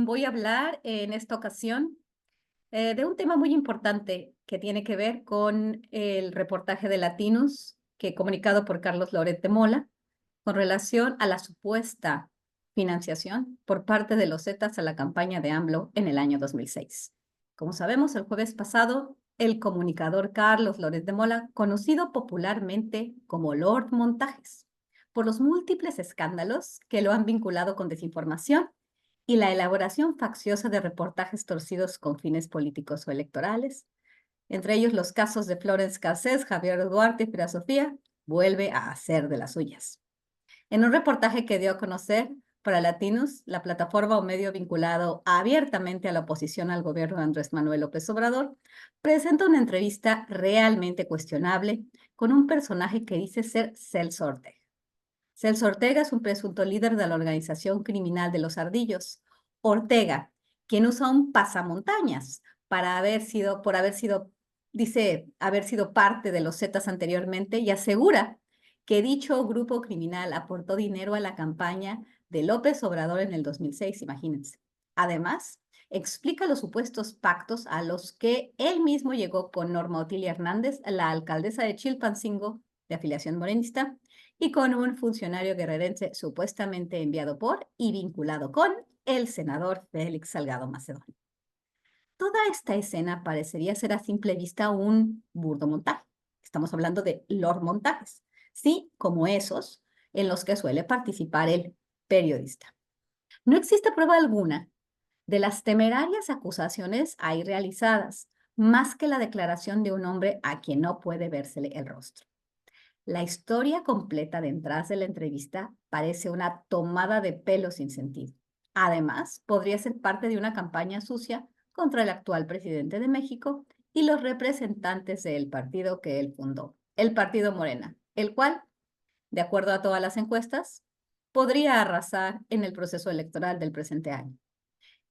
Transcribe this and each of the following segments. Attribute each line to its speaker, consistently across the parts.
Speaker 1: Voy a hablar en esta ocasión de un tema muy importante que tiene que ver con el reportaje de Latinus, que comunicado por Carlos Loret de Mola, con relación a la supuesta financiación por parte de los Zetas a la campaña de AMLO en el año 2006. Como sabemos, el jueves pasado, el comunicador Carlos Loret de Mola, conocido popularmente como Lord Montajes, por los múltiples escándalos que lo han vinculado con desinformación y la elaboración facciosa de reportajes torcidos con fines políticos o electorales, entre ellos los casos de Florence Cassés, Javier Duarte y Frida Sofía, vuelve a hacer de las suyas. En un reportaje que dio a conocer para Latinos, la plataforma o medio vinculado abiertamente a la oposición al gobierno de Andrés Manuel López Obrador, presenta una entrevista realmente cuestionable con un personaje que dice ser Celso Ortega. Celso Ortega es un presunto líder de la organización criminal de los Ardillos. Ortega, quien usa un pasamontañas por haber sido, dice haber sido parte de los Zetas anteriormente y asegura que dicho grupo criminal aportó dinero a la campaña de López Obrador en el 2006, imagínense. Además, explica los supuestos pactos a los que él mismo llegó con Norma Otilia Hernández, la alcaldesa de Chilpancingo, de afiliación morenista, y con un funcionario guerrerense supuestamente enviado por y vinculado con el senador Félix Salgado Macedonio. Toda esta escena parecería ser a simple vista un burdo montaje. Estamos hablando de Lord Montajes, sí, como esos en los que suele participar el periodista. No existe prueba alguna de las temerarias acusaciones ahí realizadas, más que la declaración de un hombre a quien no puede vérsele el rostro. La historia completa detrás de la entrevista parece una tomada de pelo sin sentido. Además, podría ser parte de una campaña sucia contra el actual presidente de México y los representantes del partido que él fundó, el Partido Morena, el cual, de acuerdo a todas las encuestas, podría arrasar en el proceso electoral del presente año.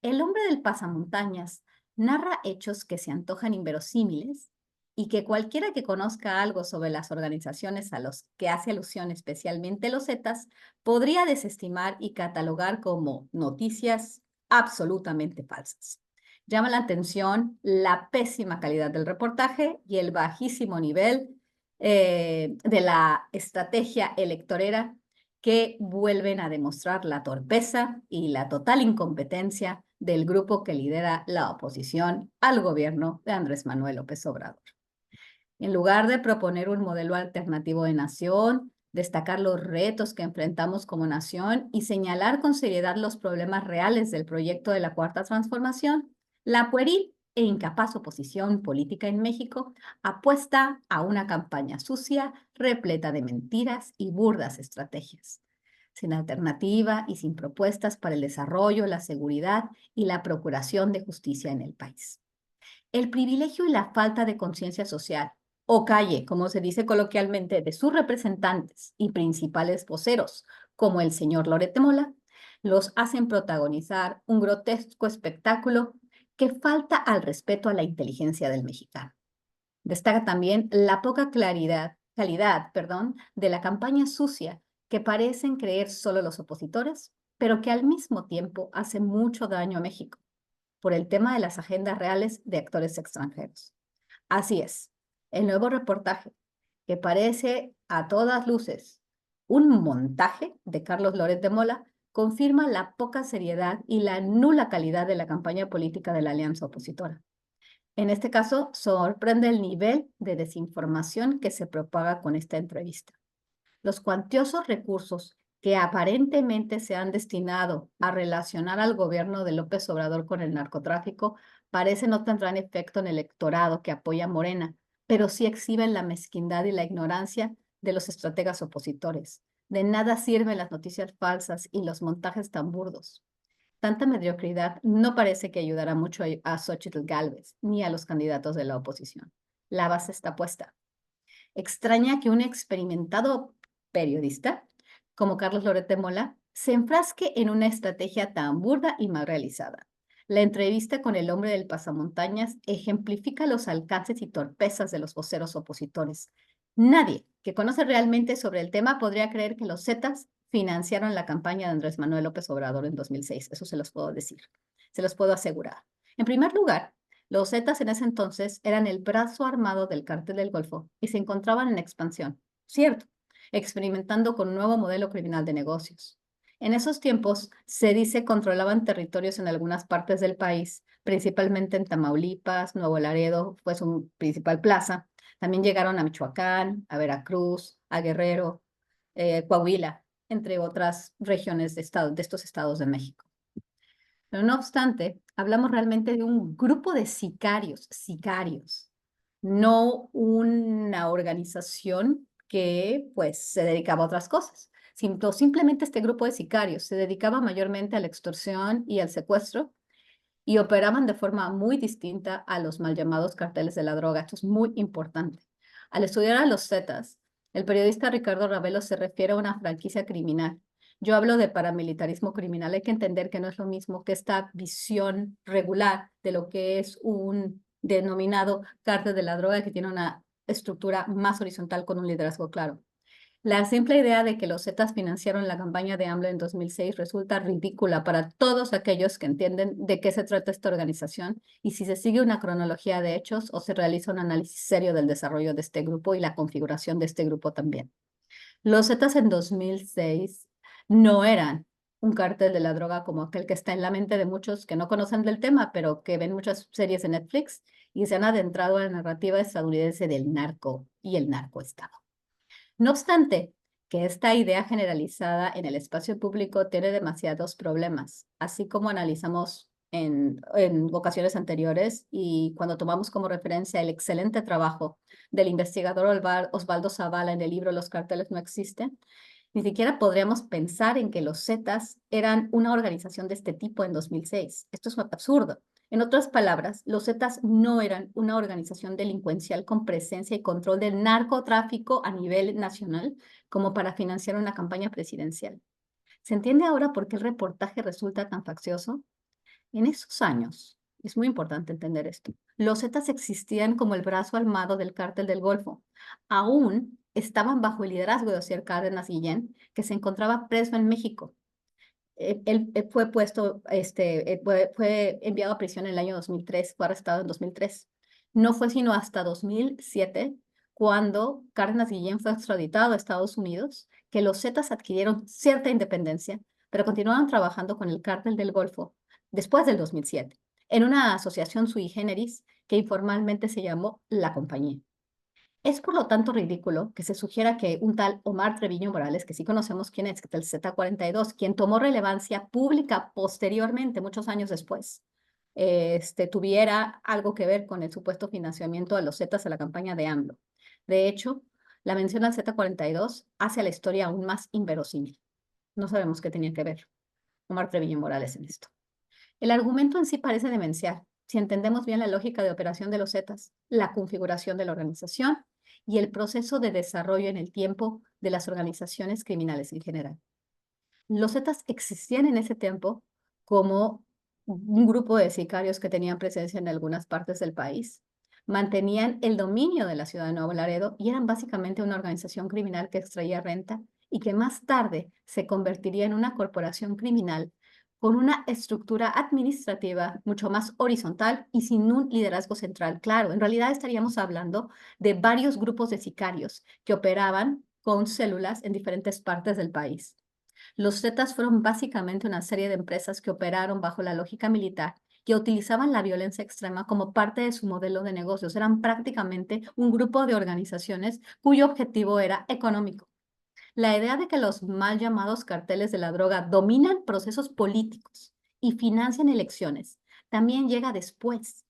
Speaker 1: El hombre del pasamontañas narra hechos que se antojan inverosímiles y que cualquiera que conozca algo sobre las organizaciones a los que hace alusión, especialmente los Zetas, podría desestimar y catalogar como noticias absolutamente falsas. Llama la atención la pésima calidad del reportaje y el bajísimo nivel de la estrategia electorera que vuelven a demostrar la torpeza y la total incompetencia del grupo que lidera la oposición al gobierno de Andrés Manuel López Obrador. En lugar de proponer un modelo alternativo de nación, destacar los retos que enfrentamos como nación y señalar con seriedad los problemas reales del proyecto de la Cuarta Transformación, la pueril e incapaz oposición política en México apuesta a una campaña sucia, repleta de mentiras y burdas estrategias, sin alternativa y sin propuestas para el desarrollo, la seguridad y la procuración de justicia en el país. El privilegio y la falta de conciencia social, o calle, como se dice coloquialmente, de sus representantes y principales voceros, como el señor Loret de Mola, los hacen protagonizar un grotesco espectáculo que falta al respeto a la inteligencia del mexicano. Destaca también la poca calidad, de la campaña sucia que parecen creer solo los opositores, pero que al mismo tiempo hace mucho daño a México por el tema de las agendas reales de actores extranjeros. Así es, el nuevo reportaje, que parece a todas luces un montaje de Carlos Loret de Mola, confirma la poca seriedad y la nula calidad de la campaña política de la alianza opositora. En este caso, sorprende el nivel de desinformación que se propaga con esta entrevista. Los cuantiosos recursos que aparentemente se han destinado a relacionar al gobierno de López Obrador con el narcotráfico parece no tendrán efecto en el electorado que apoya a Morena, pero sí exhiben la mezquindad y la ignorancia de los estrategas opositores. De nada sirven las noticias falsas y los montajes tan burdos. Tanta mediocridad no parece que ayudará mucho a Xóchitl Gálvez ni a los candidatos de la oposición. La base está puesta. Extraña que un experimentado periodista como Carlos Loret de Mola se enfrasque en una estrategia tan burda y mal realizada. La entrevista con el hombre del pasamontañas ejemplifica los alcances y torpezas de los voceros opositores. Nadie que conoce realmente sobre el tema podría creer que los Zetas financiaron la campaña de Andrés Manuel López Obrador en 2006. Eso se los puedo decir, se los puedo asegurar. En primer lugar, los Zetas en ese entonces eran el brazo armado del Cártel del Golfo y se encontraban en expansión, cierto, experimentando con un nuevo modelo criminal de negocios. En esos tiempos, se dice controlaban territorios en algunas partes del país, principalmente en Tamaulipas, Nuevo Laredo fue su principal plaza. También llegaron a Michoacán, a Veracruz, a Guerrero, Coahuila, entre otras regiones de estos estados de México. Pero no obstante, hablamos realmente de un grupo de sicarios, no una organización que pues se dedicaba a otras cosas. Simplemente este grupo de sicarios se dedicaba mayormente a la extorsión y al secuestro y operaban de forma muy distinta a los mal llamados carteles de la droga. Esto es muy importante. Al estudiar a los Zetas, el periodista Ricardo Ravelo se refiere a una franquicia criminal. Yo hablo de paramilitarismo criminal. Hay que entender que no es lo mismo que esta visión regular de lo que es un denominado cártel de la droga que tiene una estructura más horizontal con un liderazgo claro. La simple idea de que los Zetas financiaron la campaña de AMLO en 2006 resulta ridícula para todos aquellos que entienden de qué se trata esta organización y si se sigue una cronología de hechos o se realiza un análisis serio del desarrollo de este grupo y la configuración de este grupo también. Los Zetas en 2006 no eran un cártel de la droga como aquel que está en la mente de muchos que no conocen del tema, pero que ven muchas series de Netflix y se han adentrado en la narrativa estadounidense del narco y el narcoestado. No obstante, que esta idea generalizada en el espacio público tiene demasiados problemas, así como analizamos en ocasiones anteriores y cuando tomamos como referencia el excelente trabajo del investigador Osvaldo Zavala en el libro Los carteles no existen, ni siquiera podríamos pensar en que los Zetas eran una organización de este tipo en 2006. Esto es absurdo. En otras palabras, los Zetas no eran una organización delincuencial con presencia y control del narcotráfico a nivel nacional como para financiar una campaña presidencial. ¿Se entiende ahora por qué el reportaje resulta tan faccioso? En esos años, es muy importante entender esto, los Zetas existían como el brazo armado del Cártel del Golfo. Aún estaban bajo el liderazgo de Osier Cárdenas Guillén, que se encontraba preso en México. Él fue fue enviado a prisión en el año 2003, fue arrestado en 2003. No fue sino hasta 2007, cuando Cárdenas Guillén fue extraditado a Estados Unidos, que los Zetas adquirieron cierta independencia, pero continuaron trabajando con el Cártel del Golfo después del 2007, en una asociación sui generis que informalmente se llamó La Compañía. Es por lo tanto ridículo que se sugiera que un tal Omar Treviño Morales, que sí conocemos quién es, que es el Z42, quien tomó relevancia pública posteriormente, muchos años después, tuviera algo que ver con el supuesto financiamiento a los Zetas a la campaña de AMLO. De hecho, la mención al Z42 hace a la historia aún más inverosímil. No sabemos qué tenía que ver Omar Treviño Morales en esto. El argumento en sí parece demencial, si entendemos bien la lógica de operación de los Zetas, la configuración de la organización y el proceso de desarrollo en el tiempo de las organizaciones criminales en general. Los Zetas existían en ese tiempo como un grupo de sicarios que tenían presencia en algunas partes del país, mantenían el dominio de la ciudad de Nuevo Laredo y eran básicamente una organización criminal que extraía renta y que más tarde se convertiría en una corporación criminal con una estructura administrativa mucho más horizontal y sin un liderazgo central. Claro, en realidad estaríamos hablando de varios grupos de sicarios que operaban con células en diferentes partes del país. Los Zetas fueron básicamente una serie de empresas que operaron bajo la lógica militar y utilizaban la violencia extrema como parte de su modelo de negocios. Eran prácticamente un grupo de organizaciones cuyo objetivo era económico. La idea de que los mal llamados carteles de la droga dominan procesos políticos y financian elecciones también llega después.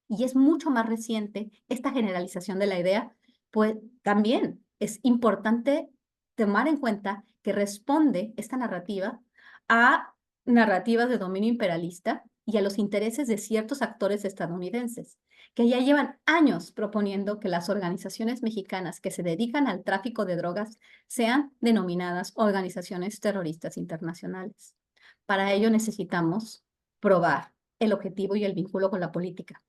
Speaker 1: Y es mucho más reciente esta generalización de la idea, pues también es importante tomar en cuenta que responde esta narrativa a narrativas de dominio imperialista y a los intereses de ciertos actores estadounidenses, que ya llevan años proponiendo que las organizaciones mexicanas que se dedican al tráfico de drogas sean denominadas organizaciones terroristas internacionales. Para ello necesitamos probar el objetivo y el vínculo con la política.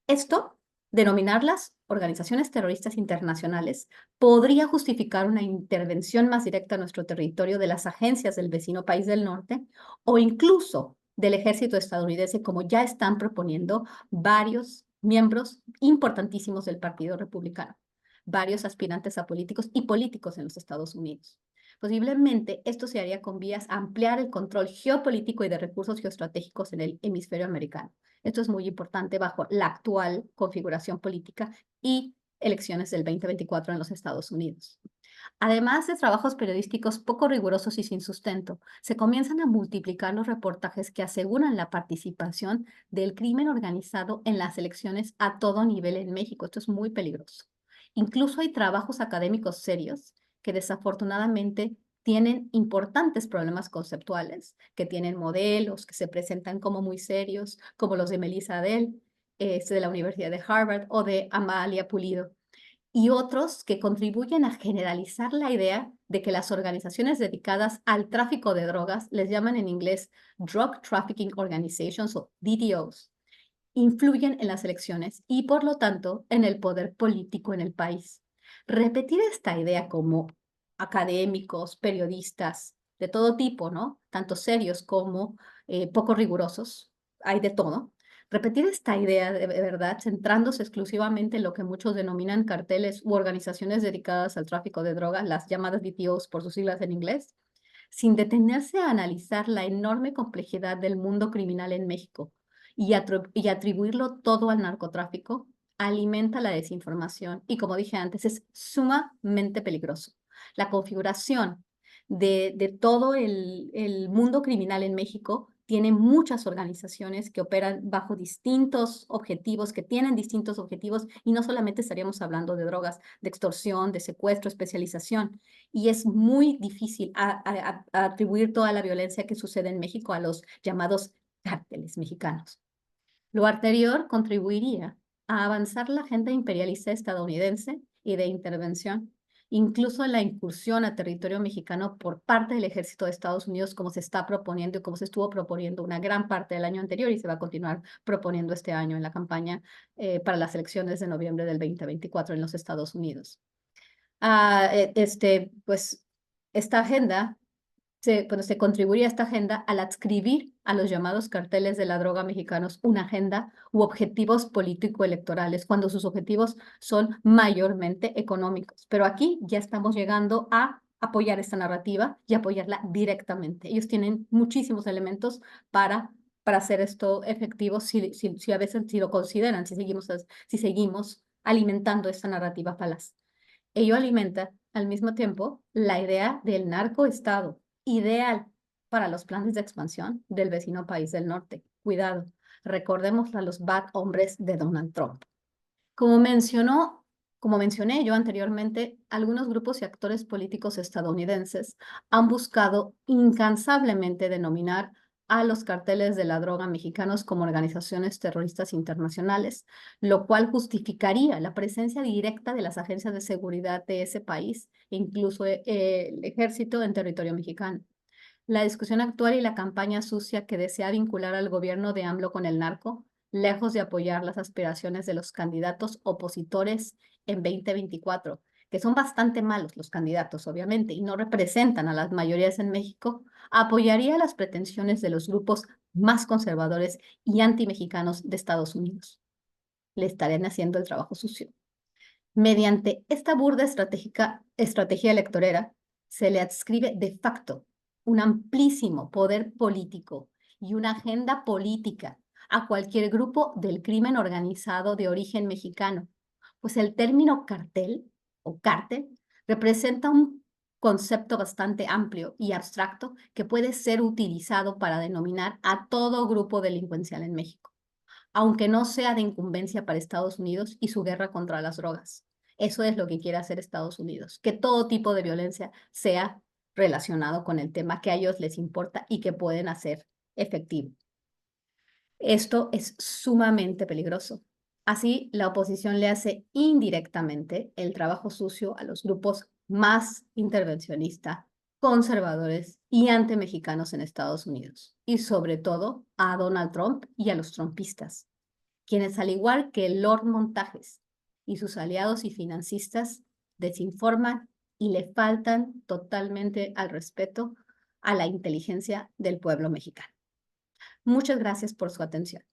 Speaker 1: Esto Denominarlas organizaciones terroristas internacionales podría justificar una intervención más directa en nuestro territorio de las agencias del vecino país del norte o incluso del ejército estadounidense, como ya están proponiendo varios miembros importantísimos del Partido Republicano, varios aspirantes a políticos y políticos en los Estados Unidos. Posiblemente esto se haría con vías a ampliar el control geopolítico y de recursos geoestratégicos en el hemisferio americano. Esto es muy importante bajo la actual configuración política y elecciones del 2024 en los Estados Unidos. Además de trabajos periodísticos poco rigurosos y sin sustento, se comienzan a multiplicar los reportajes que aseguran la participación del crimen organizado en las elecciones a todo nivel en México. Esto es muy peligroso. Incluso hay trabajos académicos serios que desafortunadamente tienen importantes problemas conceptuales, que tienen modelos que se presentan como muy serios, como los de Melissa Adel, de la Universidad de Harvard, o de Amalia Pulido, y otros que contribuyen a generalizar la idea de que las organizaciones dedicadas al tráfico de drogas, les llaman en inglés Drug Trafficking Organizations o DTOs, influyen en las elecciones y por lo tanto en el poder político en el país. Repetir esta idea como académicos, periodistas, de todo tipo, ¿no? Tanto serios como poco rigurosos, hay de todo. Repetir esta idea de verdad, centrándose exclusivamente en lo que muchos denominan carteles u organizaciones dedicadas al tráfico de drogas, las llamadas DTOs por sus siglas en inglés, sin detenerse a analizar la enorme complejidad del mundo criminal en México y atribuirlo todo al narcotráfico, alimenta la desinformación y, como dije antes, es sumamente peligroso. La configuración de todo el mundo criminal en México tiene muchas organizaciones que operan bajo distintos objetivos, que tienen distintos objetivos, y no solamente estaríamos hablando de drogas, de extorsión, de secuestro, especialización, y es muy difícil atribuir toda la violencia que sucede en México a los llamados cárteles mexicanos. Lo anterior contribuiría a avanzar la agenda imperialista estadounidense y de intervención, incluso en la incursión a territorio mexicano por parte del ejército de Estados Unidos, como se está proponiendo y como se estuvo proponiendo una gran parte del año anterior y se va a continuar proponiendo este año en la campaña para las elecciones de noviembre del 2024 en los Estados Unidos. Pues esta agenda se contribuiría a esta agenda al adscribir a los llamados carteles de la droga mexicanos una agenda u objetivos político-electorales, cuando sus objetivos son mayormente económicos. Pero aquí ya estamos llegando a apoyar esta narrativa y apoyarla directamente. Ellos tienen muchísimos elementos para hacer esto efectivo si a veces si lo consideran, si seguimos alimentando esta narrativa falaz. Ello alimenta al mismo tiempo la idea del narcoestado, ideal para los planes de expansión del vecino país del norte. Cuidado, recordemos a los bad hombres de Donald Trump. Como mencioné yo anteriormente, algunos grupos y actores políticos estadounidenses han buscado incansablemente denominar a los carteles de la droga mexicanos como organizaciones terroristas internacionales, lo cual justificaría la presencia directa de las agencias de seguridad de ese país, incluso el ejército en territorio mexicano. La discusión actual y la campaña sucia que desea vincular al gobierno de AMLO con el narco, lejos de apoyar las aspiraciones de los candidatos opositores en 2024, que son bastante malos los candidatos, obviamente, y no representan a las mayorías en México, apoyaría las pretensiones de los grupos más conservadores y antimexicanos de Estados Unidos. Le estarían haciendo el trabajo sucio. Mediante esta burda estrategia electorera, se le adscribe de facto un amplísimo poder político y una agenda política a cualquier grupo del crimen organizado de origen mexicano, pues el término cartel o cártel representa un concepto bastante amplio y abstracto que puede ser utilizado para denominar a todo grupo delincuencial en México, aunque no sea de incumbencia para Estados Unidos y su guerra contra las drogas. Eso es lo que quiere hacer Estados Unidos, que todo tipo de violencia sea relacionado con el tema que a ellos les importa y que pueden hacer efectivo. Esto es sumamente peligroso. Así, la oposición le hace indirectamente el trabajo sucio a los grupos más intervencionistas, conservadores y antimexicanos en Estados Unidos, y sobre todo a Donald Trump y a los trumpistas. quienes al igual que Lord Montajes y sus aliados y financistas desinforman y le faltan totalmente al respeto a la inteligencia del pueblo mexicano. Muchas gracias por su atención.